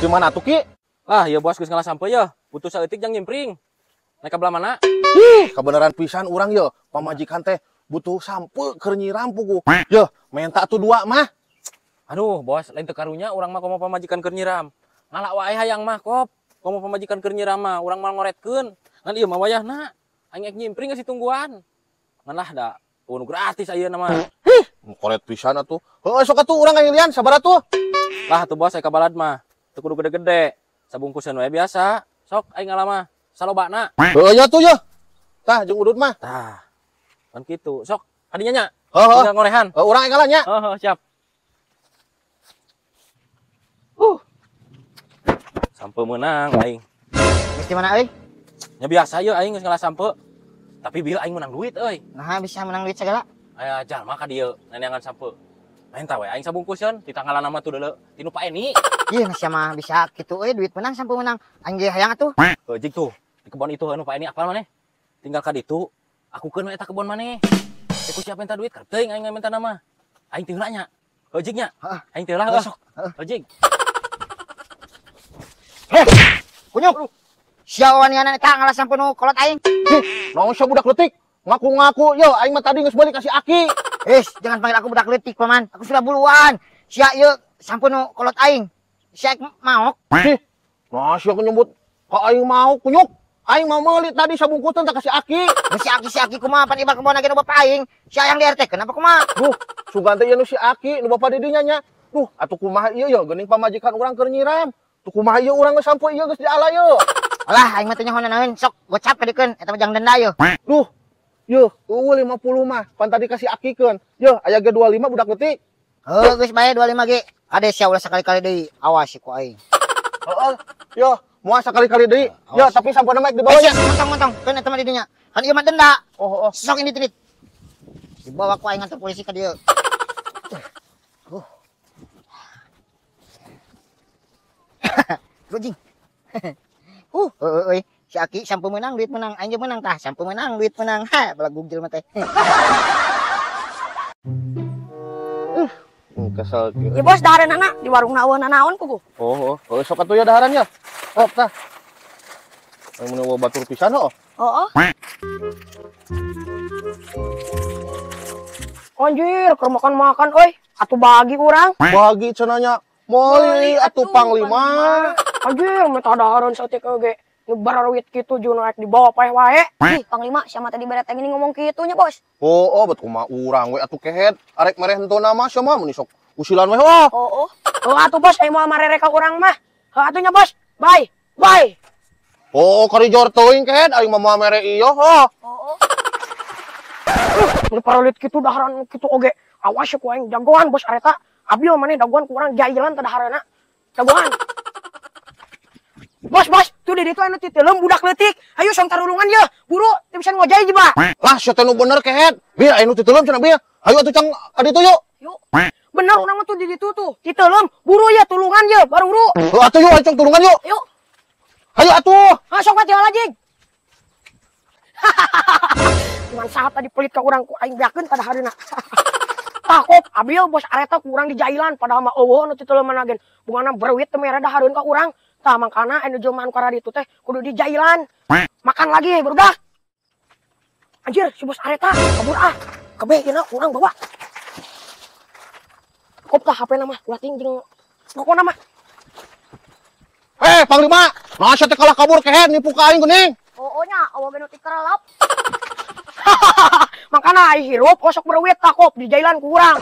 Gimana tuh Ki? Ah ya bos geus ngalah sampai ya. Butuh saeutik jang nyimpring. Naik ke belah mana? Kebenaran pisan orang ya, pamajikan teh butuh sampe keur nyiram pugu. Ya, minta tuh 2 mah. Aduh bos, lain teu karunya urang mah komo pamajikan keur nyiram. Ngalak wae hayang mah kop. Komo pamajikan keur nyiram mah urang mah ngoretkeun. Ngan ieu mah wayahna. Aing ek nyimpring geus ditungguan. Ngan lah da nu gratis ayeuna mah. Koret pisan atuh. Heuh sok atuh urang ngalian sabar atuh. Lah tuh bos aya kabalad mah. Teu kudu gede-gede. Sabungkusan wae biasa. Sok aing ngalah mah. Salobana. Heuh nya tuh ya. Tah jeung udut mah. Tah. Kan kitu. Sok adinya nya. Heuh. Tinggal ngorehan. Urang ngalah nya. Heeh, siap. Sampe menang aing. Mesti mana euy? Nya biasa ye aing geus ngalah sampe. Tapi bieu aing menang duit euy. Nah bisa menang duit segala. Aya jalma ka dieu neneangan sampe. Main tah we aing sabungkuseun ditanggalan nama tuh deuleu tinu Pak Eni. Iya masih mah bisa gitu duit menang sampai menang. Aing ge hayang atuh. Jig tuh di kebon itu anu Pak Eni apal maneh. Tinggal ka ditu aku keun we eta kebon maneh. Aku siap minta duit keur teuing aing minta nama. Aing teu nya. Jig nya. Aing teu lah sok. Jig. Kunyuk. Siawan yana eta ngalah sampai nu kolot aing. Naon sia budak leutik? Ngaku-ngaku, yo aing mah tadi geus balik kasih Aki. Jangan panggil aku budak leutik, Paman. Aku sudah buluan. Sia ieu sampai nu kolot aing. Sia maok. Nah, sia nyebut ka aing mau kunyuk. Aing mau meuli tadi sabungkusan tak kasih Aki. Si Aki kumaha pan iba kebon lagi nu bapak aing. Sia yang di RT kenapa kumaha? Sugan teh nu si Aki nu bapa didinya nya. Atuh kumaha ieu yo geuning pamajikan urang keur nyiram. Tuh kumaha ieu urang geus sampe ieu geus diala yo. Alah aing mah teh nyahoan naon sok gocap kadikeun eta mah jang denda yo. Yo, 50 mah pan tadi kasih akikeun. Yo, aya ge 25 budak leutik. Heuh geus bae 25 ge. Ade sia ulah sakali-kali deui. Awas si ku aing. Heeh. Yo, moal sakali-kali deui. Yo, tapi sampuna maik di bawah nya. Montong-montong. Keun eta mah di dinya. Kan ieu mah denda. Oh. Sok ini tinit. Dibawa ku aing ngantor polisi ka dieu. Gojing. Euy. Si Aki sampai menang duit menang, aing menang tah sampai menang duit menang. Ha, balagug jelema teh. Kesel. Ya bos dahareun anak di warung naon kugu. Oh, sok atuh ya daharan ya. Tah. Aing mun batur pisan oh. Anjir, keur makan euy. Atuh bagi urang. Bagi cenanya. Moli atuh panglima. Anjir, meta dahareun saeutik oge. Nyebar duit kitu jeung naik dibawa paeh wae. Ih, Panglima, siapa tadi beret gini ngomong kitunya, Bos? Oh, betul mah urang we atuh kehet. Arek mereh henteu nama sia mah mun sok usilan we. Oh, atuh Bos, aya moal marere ka urang mah. Heuh atuh nya Bos. Bye. Oh, karijor teuing kehet aing mah moal mere ieu. Mun parolit kitu daharan kitu oge. Awas ku aing jagoan Bos areta. Abi maneh dagoan ku urang jailan teh dahareuna. Jagoan. Bos, tuh di ditu anu titeleum budak leutik. Ayo song tarulungan ye. Buru, teu bisa ngojai jiba. Lah, sia teh nu bener kehet. Bieu anu titeleum cenah bieu. Ayo atuh cang aditu yuk. Yuk. Bener urang mah tuh di ditu tuh. Titeleum, buru ye tulungan ye, baru buru. Atuh yuk, cang tulungan yuk. Yuk. Ayo atuh. Sok mati heula jig. Cuman saat tadi pelit ka urang ku aing beakeun ka dahareuna. Takop, abil bos areta ku urang di jailan padahal mah eueuh anu titeleum managen. Bungana berwit teu mere dahareun ka urang. Tah mangkana anu jelema anu karadi teh kudu di jailan. Makan lagi barudak. Anjir, si bos areta kabur ah. Kebe yeuna urang bawa. Kop tah HP na mah, ulah ting jeung pokona mah. Panglima, nah sia teh kalah kabur kehet nipu ka aing geuning. nya, awa ge nu ti kerelep. Makana ai hirup osok berwit takop di jailan ku urang.